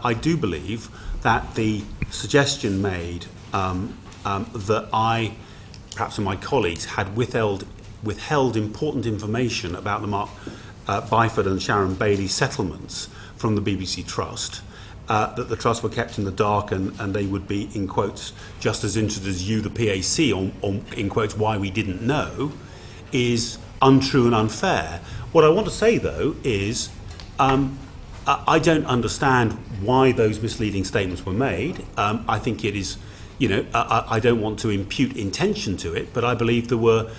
I do believe that the suggestion made that I, perhaps my colleagues, had withheld important information about the Mark Byford and Sharon Bailey settlements from the BBC Trust, that the Trust were kept in the dark and they would be, in quotes, just as interested as you, the PAC, on in quotes, why we didn't know, is untrue and unfair. What I want to say, though, is I don't understand why those misleading statements were made. I think it is, I don't want to impute intention to it, but I believe there were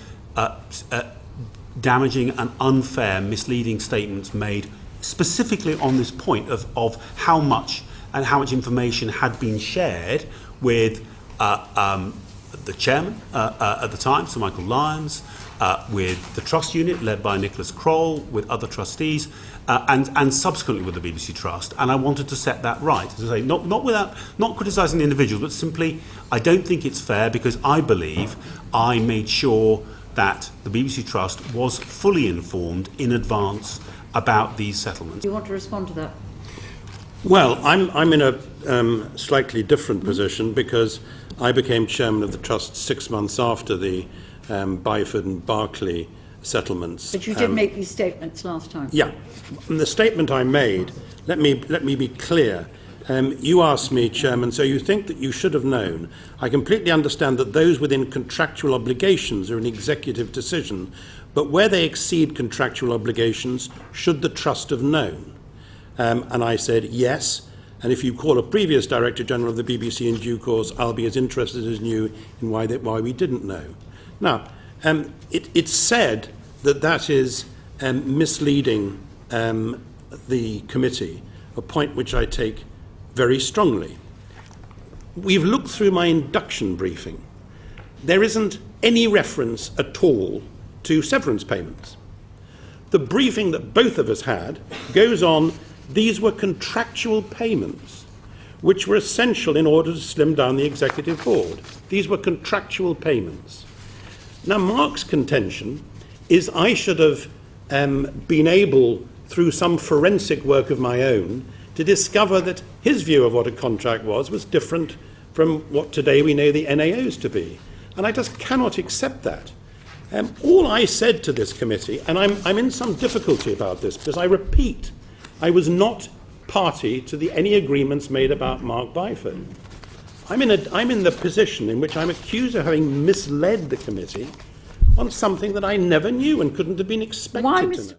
damaging and unfair, misleading statements made specifically on this point of how much information had been shared with the chairman at the time, Sir Michael Lyons, with the trust unit led by Nicholas Kroll, with other trustees, and subsequently with the BBC Trust. And I wanted to set that right, as I say, not criticising the individuals, but simply I don't think it's fair, because I believe I made sure that the BBC Trust was fully informed in advance about these settlements. Do you want to respond to that? Well, I'm in a slightly different position, because I became chairman of the Trust 6 months after the Byford and Berkeley settlements. But you did make these statements last time. Yeah. And the statement I made, let me be clear. You asked me, Chairman, so you think that you should have known. I completely understand that those within contractual obligations are an executive decision, but where they exceed contractual obligations, should the Trust have known? And I said, yes. And if you call a previous Director General of the BBC in due course, I'll be as interested as you in why we didn't know. Now, it's said that is misleading the committee, a point which I take very strongly. We've looked through my induction briefing. There isn't any reference at all to severance payments. The briefing that both of us had goes on, these were contractual payments which were essential in order to slim down the executive board. These were contractual payments. Now, Mark's contention is I should have been able, through some forensic work of my own, to discover that his view of what a contract was different from what today we know the NAO's to be. And I just cannot accept that. All I said to this committee, and I'm in some difficulty about this, because I repeat, I was not party to any agreements made about Mark Byford. I'm in the position in which I'm accused of having misled the committee on something that I never knew and couldn't have been expected to know.